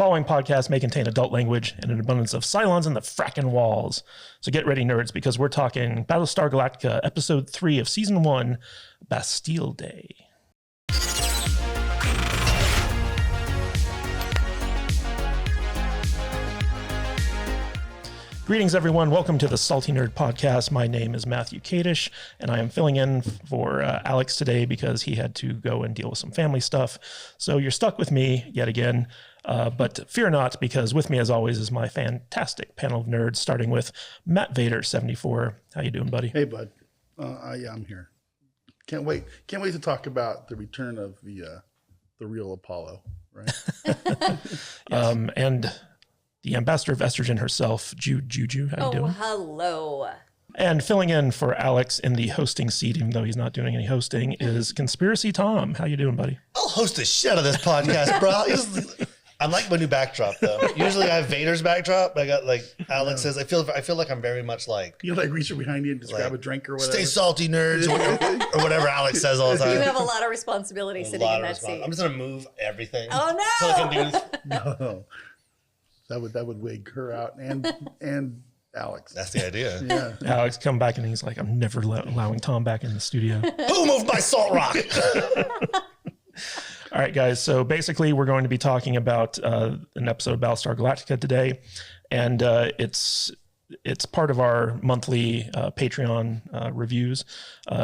following podcast may contain adult language and an abundance of Cylons in the frackin' walls. So get ready, nerds, because we're talking Battlestar Galactica, Episode 3 of Season 1, Bastille Day. Greetings, everyone. Welcome to the Salty Nerd Podcast. My name is Matthew Kadish, and I am filling in for Alex today because he had to go and deal with some family stuff. So you're stuck with me yet again, but fear not, because with me, as always, is my fantastic panel of nerds, starting with Matt Vader, 74. How you doing, buddy? Hey, bud. Yeah, I'm here. Can't wait to talk about the return of the real Apollo, right? Yes. And the ambassador of estrogen herself, Juju. How you doing? Hello. And filling in for Alex in the hosting seat, even though he's not doing any hosting, is Conspiracy Tom. How you doing, buddy? I'll host the shit out of this podcast, bro. I like my new backdrop, though. Usually I have Vader's backdrop, but I got like Alex's. I feel like I'm very much like, You like reach behind you and just grab a drink or whatever. stay salty, nerds, or whatever Alex says all the time. You have a lot of responsibility sitting in that seat. I'm just gonna move everything. Oh no! So I can do No. That would wig her out and Alex. That's the idea. Yeah. Alex come back and he's like, I'm never allowing Tom back in the studio. Who moved my salt rock? All right, guys. So basically, we're going to be talking about an episode of Battlestar Galactica today, and it's part of our monthly Patreon reviews.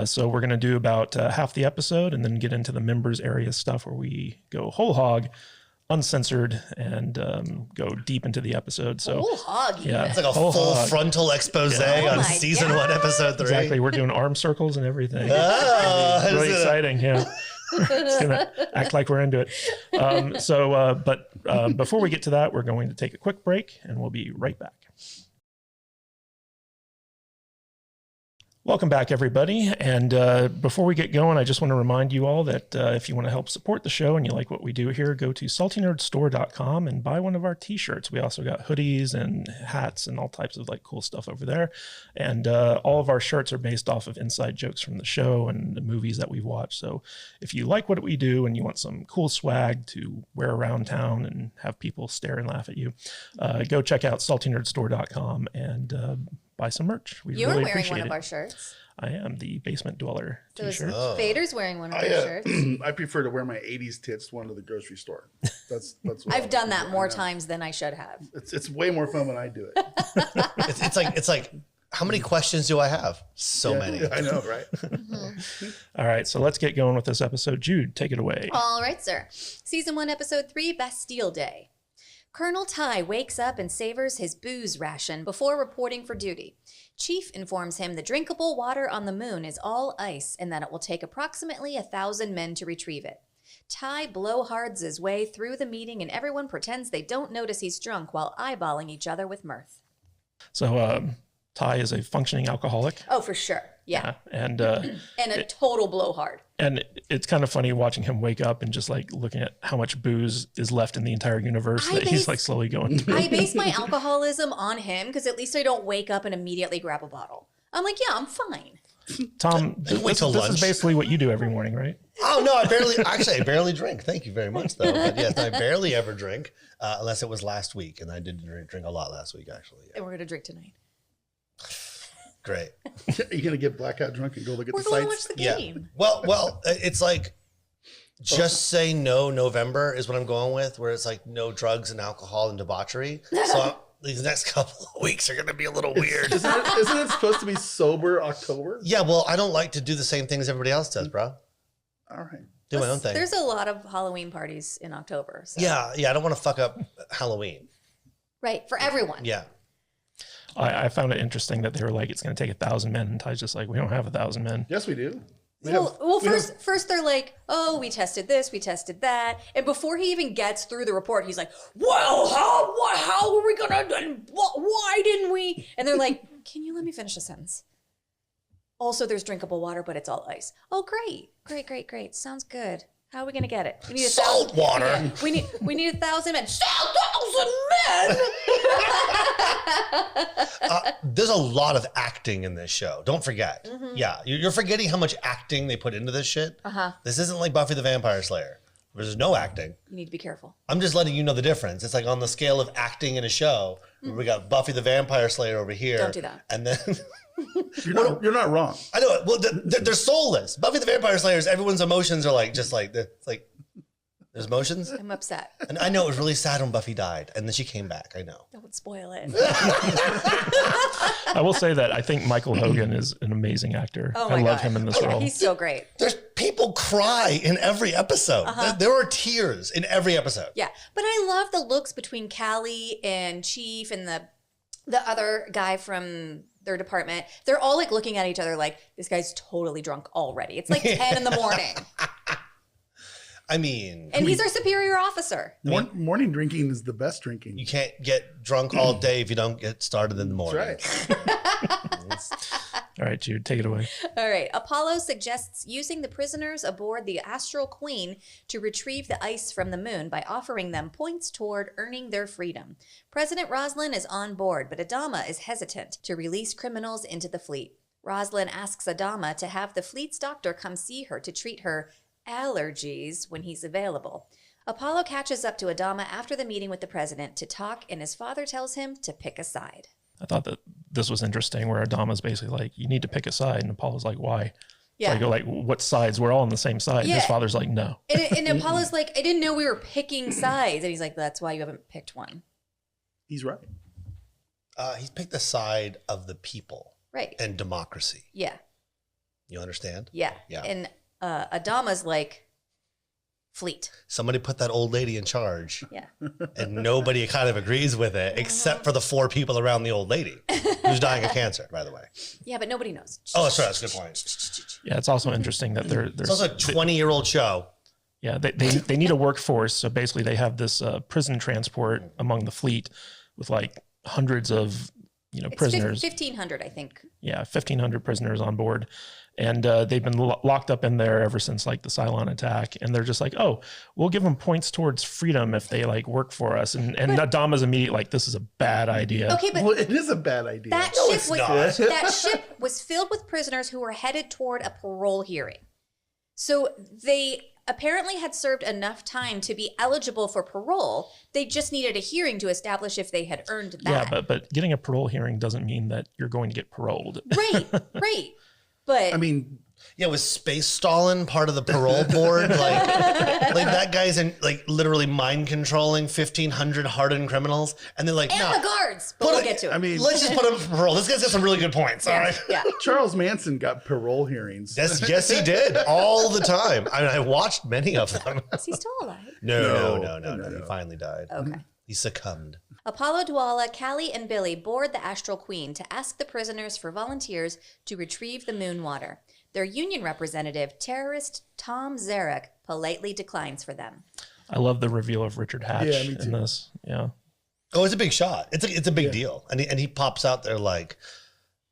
So we're going to do about half the episode, and then get into the members area stuff where we go whole hog, uncensored, and go deep into the episode. So Whole hog. yeah, It's like a whole full hog. frontal expose Oh on my season God. 1, episode 3. Exactly. We're doing arm circles and everything. Oh, It's really is it? exciting. Yeah. It's gonna act like we're into it. But before we get to that, we're going to take a quick break, and we'll be right back. Welcome back, everybody. And before we get going, I just want to remind you all that if you want to help support the show and you like what we do here, go to saltynerdstore.com and buy one of our t-shirts. We also got hoodies and hats and all types of like cool stuff over there. And all of our shirts are based off of inside jokes from the show and the movies that we've watched. So if you like what we do and you want some cool swag to wear around town and have people stare and laugh at you, go check out saltynerdstore.com and buy some merch. We You're really wearing appreciate one of it. our shirts. I am the Basement Dweller So is t-shirt. Vader's wearing one of our shirts. I prefer to wear my 80s tits one to the grocery store. That's what I've done that more I know. times than I should have. It's way more fun when I do it. It's like, how many questions do I have? So many. I know, right? All right, so let's get going with this episode. Jude, take it away. All right, sir. Season 1, Episode 3, Bastille Day. Colonel Ty wakes up and savors his booze ration before reporting for duty. Chief informs him the drinkable water on the moon is all ice and that it will take approximately 1,000 men to retrieve it. Ty blowhards his way through the meeting and everyone pretends they don't notice he's drunk while eyeballing each other with mirth. So Ty is a functioning alcoholic. Oh, for sure. Yeah. And And a total blowhard. and it's kind of funny watching him wake up and just like looking at how much booze is left in the entire universe that he's like slowly going through. I base my alcoholism on him because at least I don't wake up and immediately grab a bottle. I'm like, yeah, I'm fine. Tom, wait till this lunch. is basically what you do every morning, right? Oh, no, I barely drink. Thank you very much, though. But yes, I barely ever drink, unless it was last week. And I did drink a lot last week, actually. Yeah. And we're going to drink tonight. Great. Are you gonna get blackout drunk and go look at We're the going to sights? watch the Yeah. game. Well, it's like, just say no November is what I'm going with, where it's like no drugs and alcohol and debauchery. So these next couple of weeks are going to be a little weird. Isn't it supposed to be sober October? Yeah, well, I don't like to do the same things everybody else does, bro. All right. Do my own thing. There's a lot of Halloween parties in October. So. Yeah, I don't want to fuck up Halloween. Right, for everyone. Yeah. I found it interesting that they were like, it's going to take 1,000 men, and Ty's just like, we don't have 1,000 men. Yes, we do. First they're like, oh, we tested this, we tested that. And before he even gets through the report, he's like, well, how are we going to, why didn't we? And they're like, can you let me finish a sentence? Also, there's drinkable water, but it's all ice. Oh, great. Sounds good. How are we going to get it? We need Salt water. Yeah, we need 1,000 men. 1,000 men! There's a lot of acting in this show. Don't forget. Mm-hmm. Yeah, you're forgetting how much acting they put into this shit. Uh-huh. This isn't like Buffy the Vampire Slayer. where there's no acting. You need to be careful. I'm just letting you know the difference. It's like on the scale of acting in a show, where we got Buffy the Vampire Slayer over here. Don't do that. And then You're not wrong. I know. Well, they're soulless. Buffy the Vampire Slayers. Everyone's emotions are like just like it's like there's emotions. I'm upset. And I know it was really sad when Buffy died, and then she came back. I know. Don't spoil it. I will say that I think Michael Hogan is an amazing actor. Oh my I love God. him in this role. He's so great. There's people cry in every episode. There are tears in every episode. Yeah, but I love the looks between Callie and Chief and the other guy from their department. They're all like looking at each other like, this guy's totally drunk already. It's like 10 in the morning. I mean, And he's our superior officer. Morning drinking is the best drinking. you can't get drunk all day if you don't get started in the morning. That's right. All right, Jude, take it away. All right. Apollo suggests using the prisoners aboard the Astral Queen to retrieve the ice from the moon by offering them points toward earning their freedom. President Roslin is on board, but Adama is hesitant to release criminals into the fleet. Roslin asks Adama to have the fleet's doctor come see her to treat her allergies when he's available. Apollo catches up to Adama after the meeting with the president to talk, and his father tells him to pick a side. I thought that this was interesting where Adama's basically like, you need to pick a side. And Apollo's like, why? Yeah. Like, what sides? We're all on the same side. And his Yeah. father's like, no. And Apollo's like, I didn't know we were picking sides. And he's like, that's why you haven't picked one. He's right. He's picked the side of the people Right. and democracy. Yeah. You understand? Yeah. Yeah. And Adama's like, fleet. Somebody put that old lady in charge, Yeah. and nobody kind of agrees with it, except for the 4 people around the old lady, who's dying of cancer, by the way. Yeah, but nobody knows. Oh, that's right. That's a good point. Yeah, it's also interesting that there's It's also a 20-year-old show. Yeah, they need a workforce. So basically, they have this prison transport among the fleet with like hundreds of prisoners. 1,500, I think. Yeah, 1,500 prisoners on board, and they've been locked up in there ever since like the Cylon attack. And they're just like, oh, we'll give them points towards freedom if they like work for us. And Adama's immediate like, this is a bad idea. Okay, but Well, it is a bad idea. that No, ship it's was not. that ship was filled with prisoners who were headed toward a parole hearing. So they apparently had served enough time to be eligible for parole. They just needed a hearing to establish if they had earned that. Yeah, but getting a parole hearing doesn't mean that you're going to get paroled. Right. But I mean, Yeah, was Space Stalin part of the parole board? Like that guy's in like literally mind controlling 1,500 hardened criminals, and they're like, and no, the guards. But we'll get to it. I mean, let's just put him for parole. This guy's got some really good points. All right. Yeah. Charles Manson got parole hearings. Yes, he did all the time. I mean, I watched many of them. Is he still alive? No. He finally died. Okay. He succumbed. Apollo, Dwala, Callie, and Billy board the Astral Queen to ask the prisoners for volunteers to retrieve the moon water. Their union representative, terrorist Tom Zarek, politely declines for them. I love the reveal of Richard Hatch Yeah, me too. in this. Yeah. Oh, it's a big shot. It's a big deal. And he pops out there like,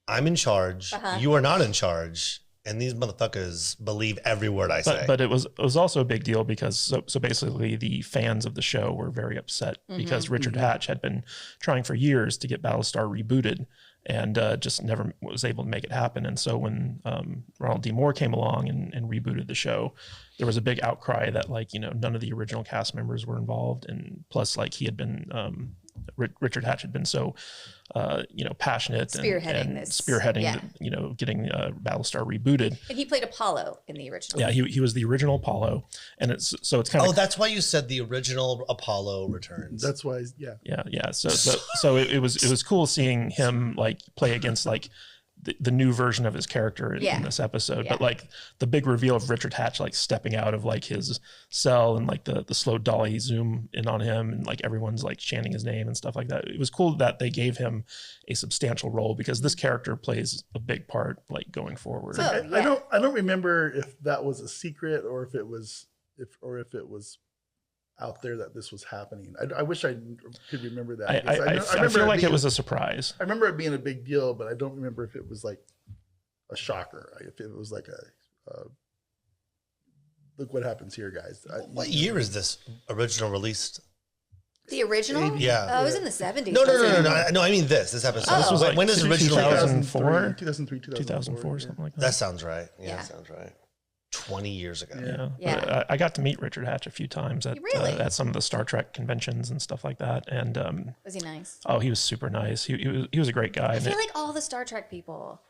I'm in charge. You are not in charge. And these motherfuckers believe every word I say. But it was also a big deal because so basically the fans of the show were very upset because Richard Hatch had been trying for years to get Battlestar rebooted and just never was able to make it happen. And so when Ronald D. Moore came along and rebooted the show, there was a big outcry that none of the original cast members were involved, and plus he had been Richard Hatch had been so passionate Spearheading getting Battlestar rebooted. And he played Apollo in the original. Yeah, he was the original Apollo, and it's kind of. Oh, that's why you said the original Apollo returns. That's why, yeah. Yeah. So it was cool seeing him play against the new version of his character in this episode. Yeah. But the big reveal of Richard Hatch stepping out of his cell and the slow dolly zoom in on him and everyone's chanting his name and stuff like that. It was cool that they gave him a substantial role because this character plays a big part going forward. So, I don't remember if that was a secret or if it was out there that this was happening. I wish I could remember that. I feel like it was a surprise. I remember it being a big deal, but I don't remember if it was a shocker. If it was look what happens here, guys. What year is this original released? The original? Yeah. Oh, it was in the 70s. No. I mean this episode. Oh. This was when is originally 2004? 2003, 2004, something like that. That sounds right. Yeah, Yeah. that sounds right. 20 years ago. Yeah. Yeah. But I got to meet Richard Hatch a few times Really? at some of the Star Trek conventions and stuff like that. And Was he nice? oh, he was super nice. He was a great guy. I feel like all the Star Trek people,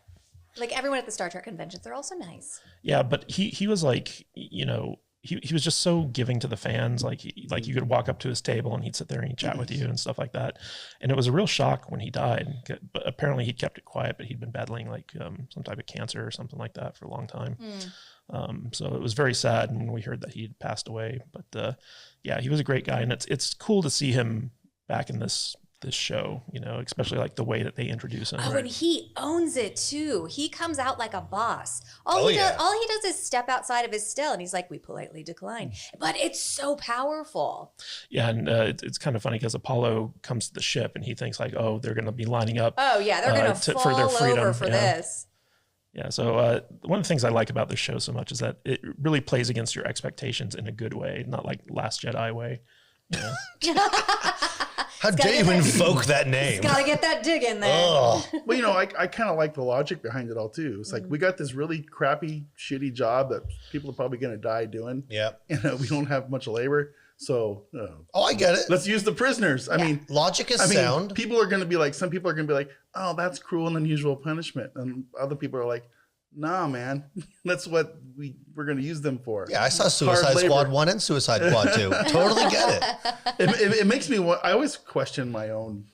like everyone at the Star Trek conventions, they're all so nice. Yeah, but he was like, you know, he was just so giving to the fans. Like you could walk up to his table and he'd sit there and he'd chat with you and stuff like that. And it was a real shock when he died. But apparently he'd kept it quiet, but he'd been battling like some type of cancer or something like that for a long time. So it was very sad when we heard that he'd passed away. But yeah, he was a great guy, and it's cool to see him back in this show, you know, especially like the way that they introduce him. Oh, and he owns it too. He comes out like a boss. All he does is step outside of his cell, and he's like, "We politely decline." But it's so powerful. Yeah, and it's kind of funny because Apollo comes to the ship, and he thinks like, "Oh, they're going to be lining up." Oh yeah, they're going to fall over for this. Yeah, so one of the things I like about this show so much is that it really plays against your expectations in a good way, not like Last Jedi way. You know? How dare you invoke that name? Got to get that dig in there. Oh. Well, you know, I kind of like the logic behind it all too. It's like we got this really crappy, shitty job that people are probably going to die doing. Yep. And we don't have much labor. So, I get it. let's use the prisoners. I mean, Logic is sound. People are going to be like, some people are going to be like, oh, that's cruel and unusual punishment. And other people are like, nah, man, that's what we're going to use them for. Yeah, I saw Suicide Squad 1 and Suicide Squad 2. Totally get it. It makes me, I always question my own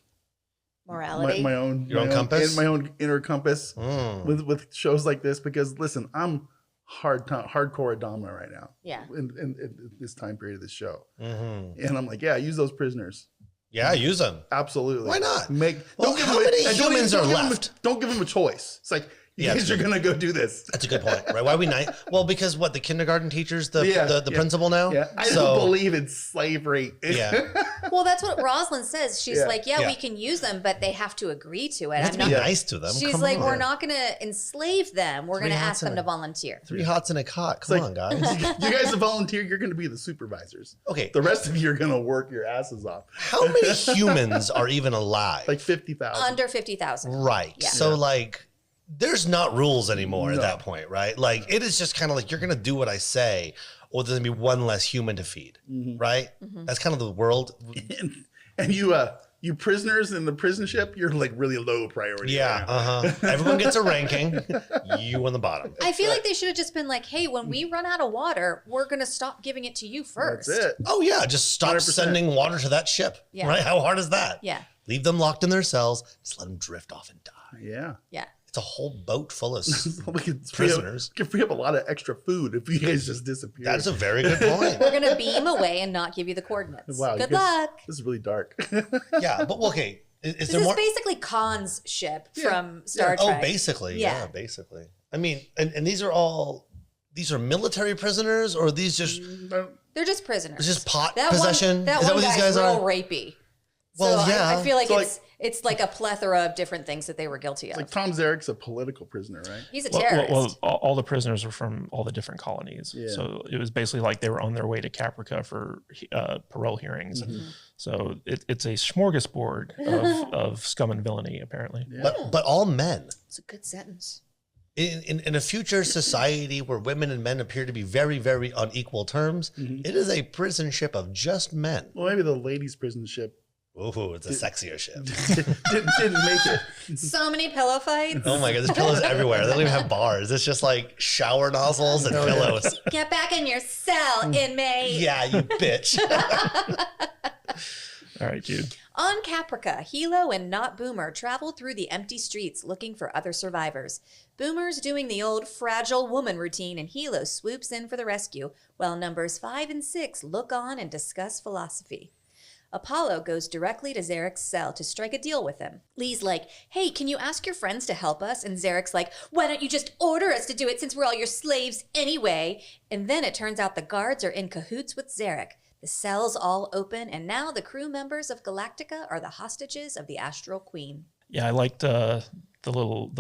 morality, my own compass, my own inner compass with shows like this, because listen, I'm hardcore Adama right now. Yeah. In this time period of this show, and I'm like, yeah, use those prisoners. Yeah, use them. Absolutely. Why not? How many humans are left? Don't give them a choice. It's like, you guys are going to go do this. That's a good point, right? Why are we nice? Well, because what, the kindergarten teacher's the principal now? Yeah, I don't believe in slavery. Yeah. Well, that's what Rosalind says. She's like, we can use them, but they have to agree to it. You have to be nice to them. She's like, we're not going to enslave them. We're going to ask them to volunteer. 3 hots in a cot. Come on, guys. You guys volunteer, you're going to be the supervisors. Okay. The rest of you are going to work your asses off. How many humans are even alive? Like 50,000. Under 50,000. Right. Yeah. So like, there's not rules anymore at that point, right? Like, it is just kind of like, you're going to do what I say, or there's going to be one less human to feed, right? That's kind of the world. And you prisoners in the prison ship, you're like really low priority. Yeah, Everyone gets a ranking. You on the bottom. I feel like they should have just been like, hey, when we run out of water, we're going to stop giving it to you first. That's it. Oh, yeah. Just stop 100%. sending water to that ship, right? How hard is that? Yeah. Leave them locked in their cells. Just let them drift off and die. Yeah. Yeah. It's a whole boat full of prisoners. We can free up a lot of extra food if you guys just disappear. That's a very good point. We're going to beam away and not give you the coordinates. Wow. Good luck. This is really dark. Yeah, but okay. Is this there more? is basically Khan's ship from Star Trek. Oh, basically. Yeah, basically. I mean, and these are military prisoners, or are these just... They're just prisoners. It's just pot possession? Is that what these guys real are? Rapey. Well, so yeah. I feel like it's like a plethora of different things that they were guilty of. Like Tom Zarek's a political prisoner, right? He's a terrorist. Well, all the prisoners were from all the different colonies. Yeah. So it was basically like they were on their way to Caprica for parole hearings. So it's a smorgasbord of scum and villainy, apparently. Yeah. But all men. It's a good sentence. In a future society where women and men appear to be very, very on equal terms, it is a prison ship of just men. Well, maybe the ladies' prison ship. Ooh, it's a sexier ship. Didn't make it. So many pillow fights. Oh my God, there's pillows everywhere. They don't even have bars. It's just like shower nozzles and pillows. Get back in your cell, inmate. Yeah, you bitch. All right, Jude. On Caprica, Hilo and Not Boomer travel through the empty streets looking for other survivors. Boomer's doing the old fragile woman routine, and Hilo swoops in for the rescue, while numbers 5 and 6 look on and discuss philosophy. Apollo goes directly to Zarek's cell to strike a deal with him. Lee's like, hey, can you ask your friends to help us? And Zarek's like, why don't you just order us to do it since we're all your slaves anyway? And then it turns out the guards are in cahoots with Zarek. The cell's all open, and now the crew members of Galactica are the hostages of the Astral Queen. Yeah, I liked the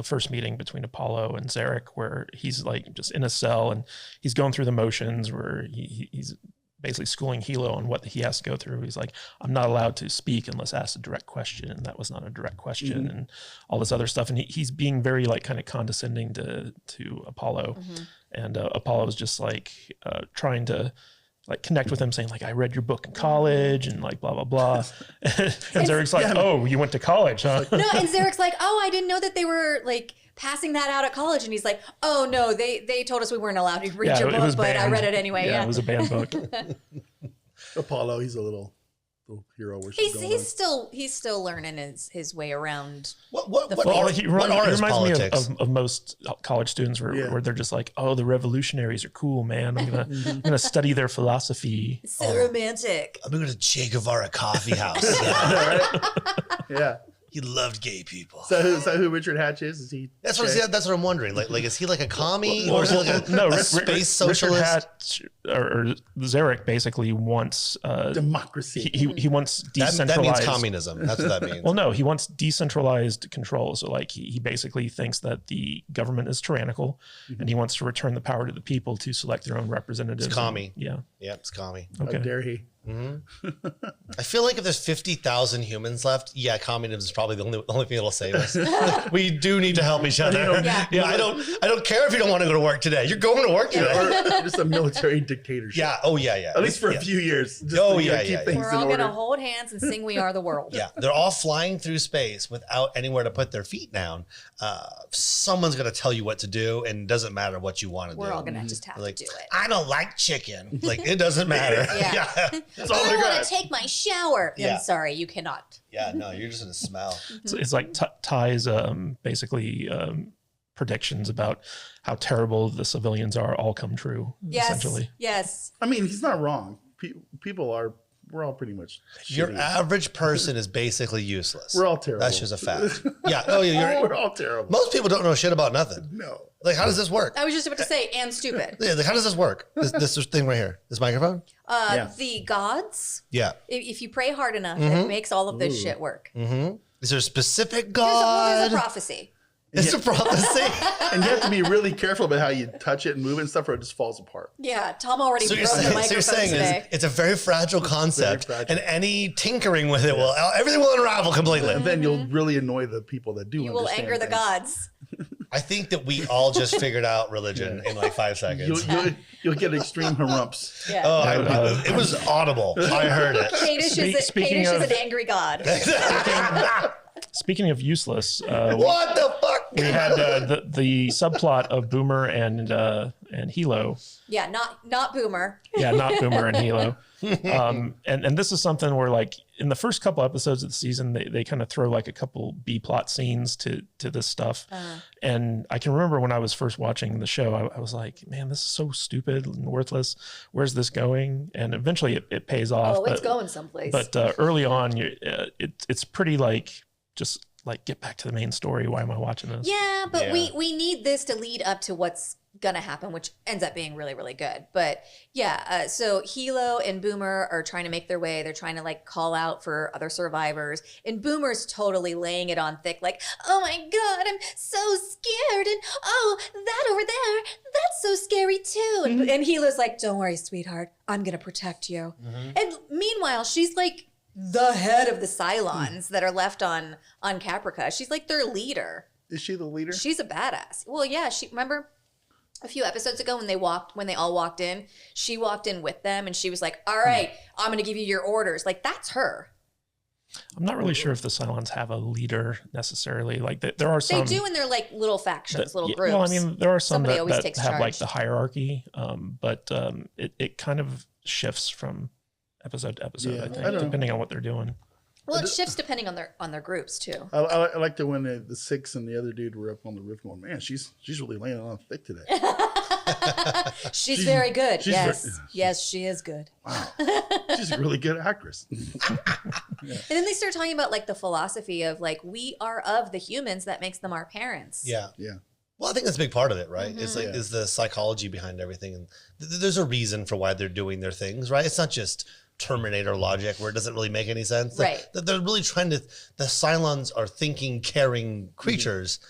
first meeting between Apollo and Zarek, where he's like just in a cell and he's going through the motions, where he's basically schooling Hilo on what he has to go through. He's like, I'm not allowed to speak unless asked a direct question, and that was not a direct question, and all this other stuff. And he's being very like kind of condescending to Apollo, and Apollo is just like trying to like connect with him, saying like, I read your book in college, and like blah blah blah. And Zarek's like, oh, you went to college, huh? No, and Zarek's like, oh, I didn't know that they were like passing that out at college. And he's like, oh no, they told us we weren't allowed to read your book, but I read it anyway. Yeah, it was a banned book. Apollo, he's a little hero. He's still learning his way around. He reminds me of most college students where they're just like, oh, the revolutionaries are cool, man. I'm gonna study their philosophy. It's so romantic. I'm going to Che Guevara coffee house. Yeah. He loved gay people. So who Richard Hatch is? Is he? That's what I'm wondering. Like, is he like a commie or is he like a space socialist? Richard Hatch or Zarek basically wants democracy. He wants decentralized. That means communism. That's what that means. Well, no, he wants decentralized control. So like he basically thinks that the government is tyrannical, and he wants to return the power to the people to select their own representatives. It's commie. Yeah, it's commie. Okay. How dare he? I feel like if there's 50,000 humans left, communism is probably the only thing that'll save us. We do need to help each other. I don't care if you don't want to go to work today. You're going to work today. Or just a military dictatorship. Yeah. Oh yeah. At least for a few years. Just We're all going to hold hands and sing "We Are the World." Yeah, they're all flying through space without anywhere to put their feet down. Someone's going to tell you what to do, and it doesn't matter what you want to do. We're all going to just have to do it. I don't like chicken. Like, it doesn't matter. I want to take my shower. Yeah. I'm sorry, you cannot. Yeah, no, you're just going to smell. It's like Ty's basically predictions about how terrible the civilians are all come true. Essentially. Yes. I mean, he's not wrong. We're all pretty much Your shitty. average person is basically useless. We're all terrible. That's just a fact. Yeah. We're all terrible. Most people don't know shit about nothing. No. Like, how does this work? I was just about to say, and stupid. Yeah, like, how does this work? This thing right here. This microphone? The gods. Yeah. If you pray hard enough, it makes all of this shit work. Is there a specific There's God? a prophecy. It's a prophecy. And you have to be really careful about how you touch it and move it and stuff, or it just falls apart. Yeah, Tom already broke the So microphone you're saying today. it's a very fragile concept, fragile. and any tinkering with it everything will unravel completely. And then you'll really annoy the people that do. You will anger the gods. I think that we all just figured out religion in like 5 seconds. You'll get extreme harumps. Yeah. Oh, it was audible. I heard it. Kadish is an angry god. Speaking of useless, What the fuck? we had the subplot of Boomer and Hilo. Yeah, not Boomer. Yeah, not Boomer and Hilo. And this is something where, like, in the first couple episodes of the season, they kind of throw like a couple B plot scenes to this stuff. And I can remember when I was first watching the show, I was like, man, this is so stupid and worthless. Where's this going? And eventually it pays off. Oh, it's going someplace. But early on, it's pretty like, just like, get back to the main story. Why am I watching this? Yeah, but we need this to lead up to what's gonna happen, which ends up being really, really good. But yeah, so Hilo and Boomer are trying to make their way. They're trying to like call out for other survivors, and Boomer's totally laying it on thick, like, oh my god, I'm so scared, and oh, that over there, that's so scary too. And Hilo's like, don't worry, sweetheart, I'm gonna protect you. And meanwhile, she's like the head of the Cylons that are left on Caprica. She's like their leader. Is she the leader? She's a badass. Well, yeah, remember a few episodes ago when they all walked in, she walked in with them and she was like, all right, I'm going to give you your orders. Like, that's her. I'm not really sure if the Cylons have a leader necessarily. Like, there are some. They do in their like little factions, little groups. Well, I mean, there are some that have charge. like the hierarchy, but it kind of shifts from episode to episode, Yeah, I I think, don't know. depending on what they're doing. Well, it shifts depending on their groups too. I like to when the Six and the other dude were up on the roof going, man, she's really laying it on thick today. She's very good. she's Yes, she is good. Wow. She's a really good actress. And then they start talking about like the philosophy of like, we are of the humans, that makes them our parents. Yeah. Yeah. Well, I think that's a big part of it, right? It's like is the psychology behind everything, and there's a reason for why they're doing their things, right? It's not just Terminator logic where it doesn't really make any sense. Right. They're really trying to. The Cylons are thinking, caring creatures.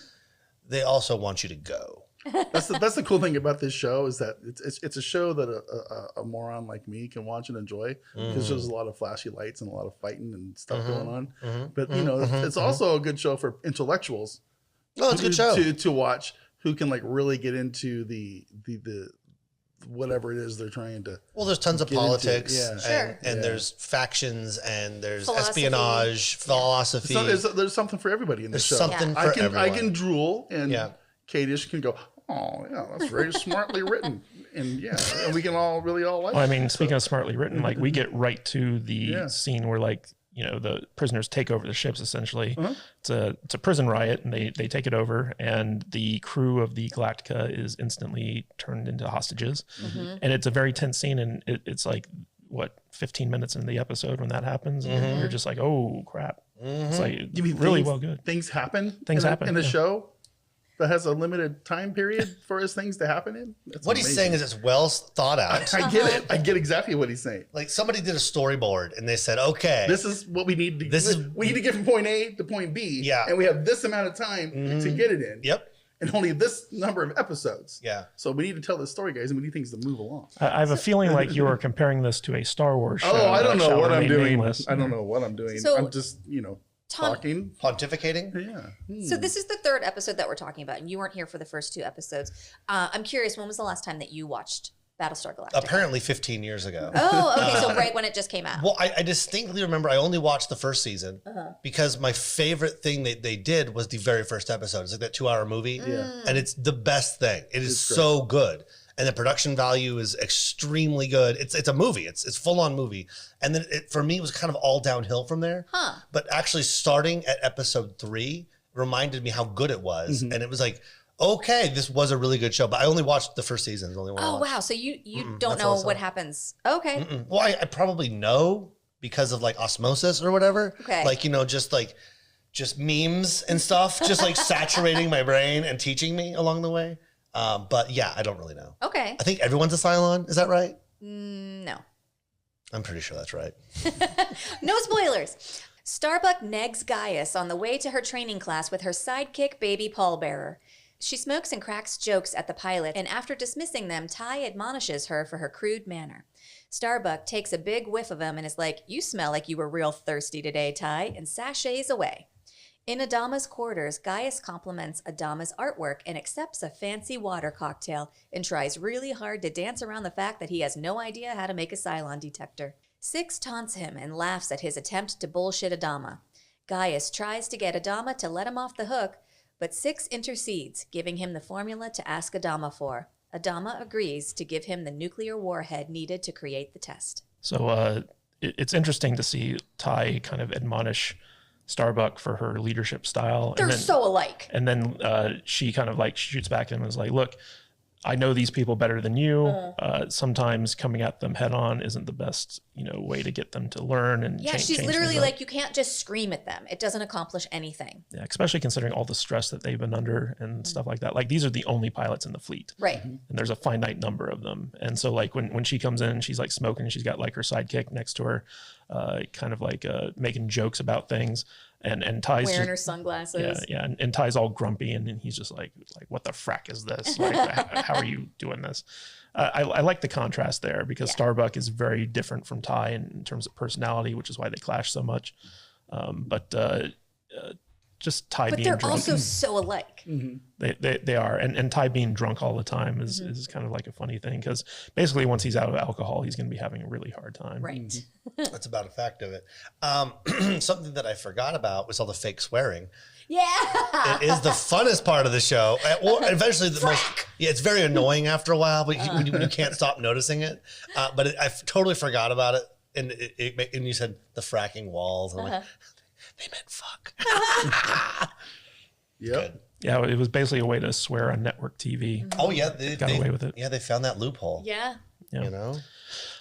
They also want you to go. That's the cool thing about this show is that it's a show that a moron like me can watch and enjoy because there's a lot of flashy lights and a lot of fighting and stuff going on. But you know, it's also a good show for intellectuals. Oh, it's a good show to watch who can like really get into the whatever it is they're trying to. Well, there's tons of politics, and there's factions, and there's philosophy. espionage, philosophy. So there's something for everybody in this show. Something for everyone. I can drool, and Kadish can go, oh yeah, that's very smartly written, and and we can all like. Well, I mean, speaking of smartly written, like we get right to the scene where like, you know, the prisoners take over the ships essentially. It's a prison riot, and they take it over, and the crew of the Galactica is instantly turned into hostages. And it's a very tense scene, and it's like, what, 15 minutes into the episode when that happens, and you're just like, oh crap. It's like really well good. Things happen in a show that has a limited time period for his things to happen in. That's what amazing. He's saying is it's well thought out. I get it. I get exactly what he's saying. Like somebody did a storyboard and they said, okay, this is what we need to we need to get from point A to point B. Yeah. And we have this amount of time to get it in. Yep. And only this number of episodes. Yeah. So we need to tell this story, guys, and we need things to move along. I have a feeling like you are comparing this to a Star Wars show. Oh, I don't know shall what I'm remain doing. nameless. I don't know what I'm doing. So, I'm just, talking. Pontificating? Yeah. So this is the third episode that we're talking about, and you weren't here for the first two episodes. I'm curious, when was the last time that you watched Battlestar Galactica? Apparently 15 years ago. Oh, okay. So right when it just came out. Well, I distinctly remember I only watched the first season because my favorite thing they did was the very first episode. It's like that 2-hour movie. And it's the best thing. It is so good. And the production value is extremely good. It's a movie. It's full on movie. And then for me, it was kind of all downhill from there. But actually starting at episode 3 reminded me how good it was. And it was like, okay, this was a really good show. But I only watched the first season. The only one. Oh, wow. So you don't know what happens. Okay. Well, I probably know because of like osmosis or whatever. Okay. Like, just memes and stuff, just like saturating my brain and teaching me along the way. But yeah, I don't really know. Okay. I think everyone's a Cylon. Is that right? No. I'm pretty sure that's right. No spoilers. Starbuck negs Gaius on the way to her training class with her sidekick baby pallbearer. She smokes and cracks jokes at the pilot, and after dismissing them, Ty admonishes her for her crude manner. Starbuck takes a big whiff of him and is like, "You smell like you were real thirsty today, Ty," and sashays away. In Adama's quarters, Gaius compliments Adama's artwork and accepts a fancy water cocktail and tries really hard to dance around the fact that he has no idea how to make a Cylon detector. Six taunts him and laughs at his attempt to bullshit Adama. Gaius tries to get Adama to let him off the hook, but Six intercedes, giving him the formula to ask Adama for. Adama agrees to give him the nuclear warhead needed to create the test. So it's interesting to see Ty kind of admonish Starbuck for her leadership style. They're so alike. And then she kind of like shoots back at him and is like, look, I know these people better than you. Sometimes coming at them head on isn't the best, way to get them to learn. And she's literally like, you can't just scream at them. It doesn't accomplish anything. Yeah, especially considering all the stress that they've been under and stuff like that. Like these are the only pilots in the fleet. Right. And there's a finite number of them. And so like when she comes in, she's like smoking, she's got like her sidekick next to her, kind of like making jokes about things. And Ty's wearing her sunglasses. Yeah. And Ty's all grumpy, and he's just like, what the frack is this? Like, how are you doing this? I like the contrast there because Starbuck is very different from Ty in terms of personality, which is why they clash so much. But just Ty being drunk. But they're also so alike. They are. And Ty being drunk all the time is kind of like a funny thing because basically once he's out of alcohol, he's going to be having a really hard time. Right. That's about a fact of it. Something that I forgot about was all the fake swearing. Yeah. It is the funnest part of the show. Or eventually the most, it's very annoying after a while, but when you can't stop noticing it. But I totally forgot about it. And you said the fracking walls. And I'm like, they meant fuck. Yep. Yeah, it was basically a way to swear on network TV. Oh yeah, they got away with it. Yeah, they found that loophole. Yeah.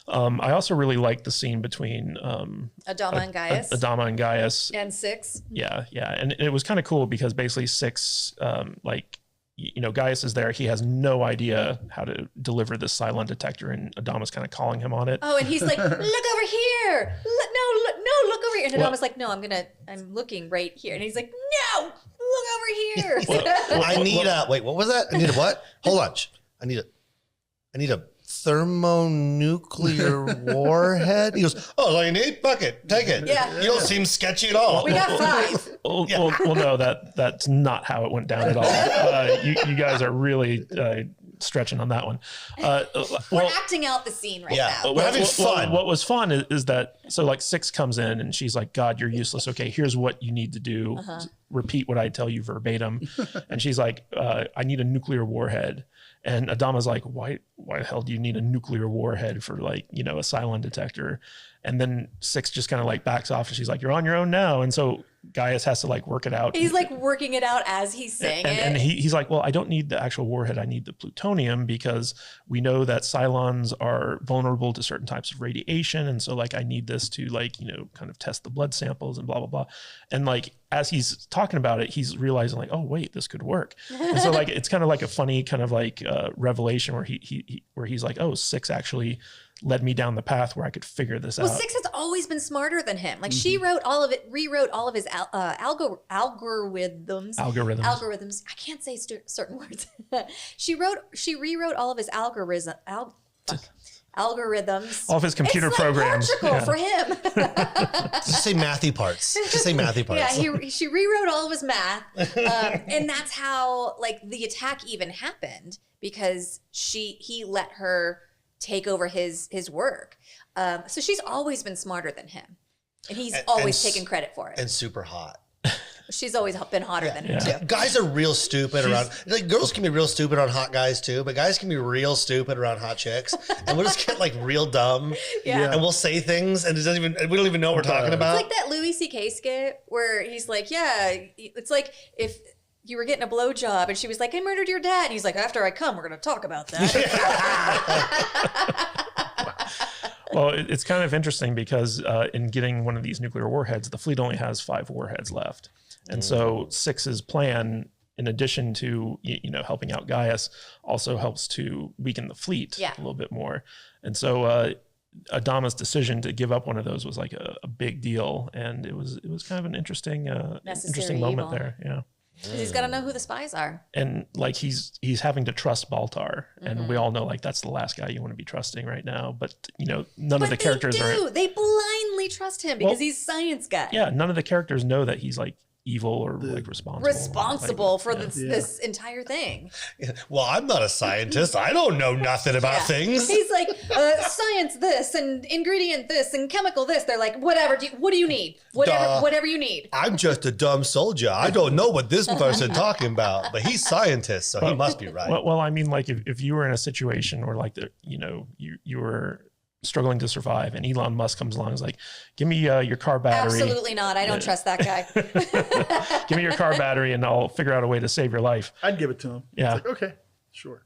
I also really liked the scene between Adama and Gaius. Adama and Gaius. And Six. Yeah. And it was kind of cool because basically Six, Gaius is there. He has no idea how to deliver this Cylon detector, and Adama's kind of calling him on it. Oh, and he's like, look over here. Look over here. And Adama's like, no, I'm looking right here. And he's like, no, look over here. I need a, wait, what was that? I need a what? Hold on. I need a thermonuclear warhead. He goes, oh, all you need? Bucket, take it. Yeah. You don't seem sketchy at all. We got 5. Well, no, that's not how it went down at all. You guys are really stretching on that one. We're acting out the scene right now. We're having fun. What was fun is that, so like 6 comes in and she's like, God, you're useless. Okay, here's what you need to do. Repeat what I tell you verbatim. And she's like, I need a nuclear warhead. And Adama's like, why the hell do you need a nuclear warhead for like, a Cylon detector? And then 6 just kind of like backs off and she's like, you're on your own now. And so Gaius has to like work it out. He's like working it out as he's saying it. And he's like, well, I don't need the actual warhead. I need the plutonium because we know that Cylons are vulnerable to certain types of radiation. And so like, I need this to like, kind of test the blood samples and blah, blah, blah. And like, as he's talking about it, he's realizing like, oh wait, this could work. And so like, it's kind of like a funny kind of like revelation where he's like, oh, 6 actually led me down the path where I could figure this out. Well, 6 has always been smarter than him. Like she rewrote all of his algorithms. I can't say certain words. she rewrote all of his algorithms. All of his computer programs. For him. Just say mathy parts. Yeah, she rewrote all of his math. And that's how like the attack even happened because he let her take over his work. So she's always been smarter than him. And he's always taken credit for it. And super hot. She's always been hotter than him too. Guys are real stupid around. Like girls can be real stupid on hot guys too, but guys can be real stupid around hot chicks, and we'll just get like real dumb. And we'll say things, and we don't even know what we're talking about. It's like that Louis C.K. skit where he's like, "Yeah, it's like if you were getting a blowjob, and she was like, I murdered your dad," and he's like, "After I come, we're going to talk about that." Well, it's kind of interesting because in getting one of these nuclear warheads, the fleet only has 5 warheads left. And so 6's plan, in addition to, helping out Gaius, also helps to weaken the fleet a little bit more. And so Adama's decision to give up one of those was like a big deal. And it was kind of an interesting moment there. Yeah. He's got to know who the spies are. And like he's having to trust Baltar, and we all know like that's the last guy you want to be trusting right now. But none of the characters they blindly trust him because he's science guy. Yeah, none of the characters know that he's like evil or like responsible for this entire thing. Well, I'm not a scientist. I don't know nothing about things. He's like science this and ingredient this and chemical this. They're like, whatever. What do you need? Whatever you need. I'm just a dumb soldier. I don't know what this person talking about, but he's scientist, so he must be right. Well, I mean, like if you were in a situation where like you were struggling to survive, and Elon Musk comes along and is like, give me your car battery. Absolutely not. I don't trust that guy. Give me your car battery and I'll figure out a way to save your life. I'd give it to him. Yeah. It's like, okay, sure.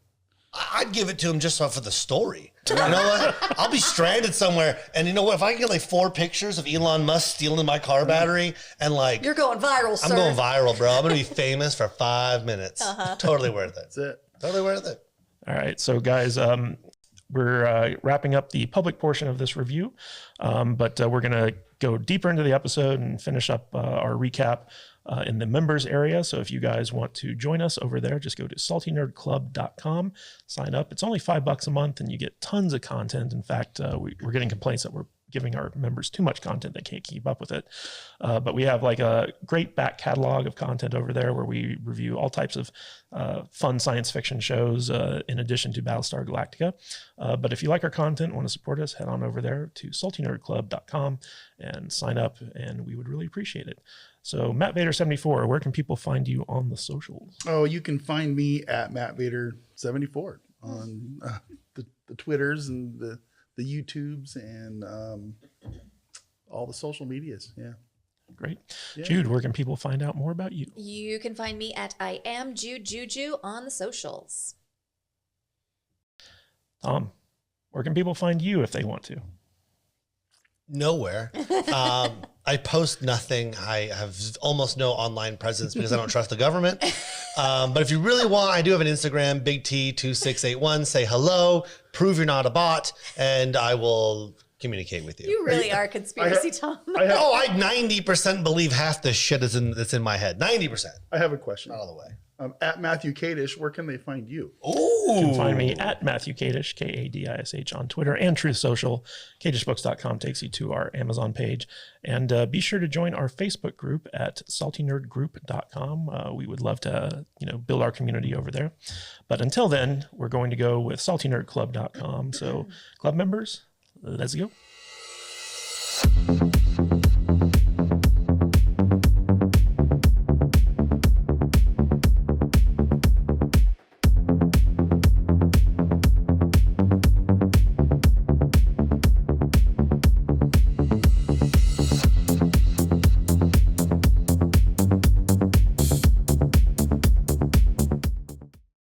I'd give it to him just for the story. You know what? I'll be stranded somewhere, and you know what? If I can get like 4 pictures of Elon Musk stealing my car battery, and like you're going viral, sir. I'm going viral, bro. I'm gonna be famous for 5 minutes. Totally worth it. That's it. Totally worth it. All right, so guys, we're wrapping up the public portion of this review, but we're going to go deeper into the episode and finish up our recap in the members area. So if you guys want to join us over there, just go to saltynerdclub.com, sign up. It's only $5 a month and you get tons of content. In fact, we're getting complaints that we're giving our members too much content. They can't keep up with it. But we have like a great back catalog of content over there where we review all types of fun science fiction shows in addition to Battlestar Galactica. But if you like our content and want to support us, head on over there to saltynerdclub.com and sign up, and we would really appreciate it. So Matt Vader 74, where can people find you on the socials? Oh, you can find me at Matt Vader 74 on the Twitters and the YouTubes and all the social medias. Yeah. Great. Yeah. Jude, where can people find out more about you? You can find me at I am Jude Juju on the socials. Tom, where can people find you if they want to? Nowhere. I post nothing. I have almost no online presence because I don't trust the government. But if you really want, I do have an Instagram, Big T2681. Say hello, prove you're not a bot, and I will communicate with you. You really are conspiracy Tom. I 90% believe half the shit that's in my head. 90%. I have a question. Not all the way. At Matthew Kadish, where can they find you? You can find me at Matthew Kadish, Kadish on Twitter and Truth Social. KadishBooks.com takes you to our Amazon page. And be sure to join our Facebook group at saltynerdgroup.com. We would love to, build our community over there. But until then, we're going to go with saltynerdclub.com. So club members, let's go.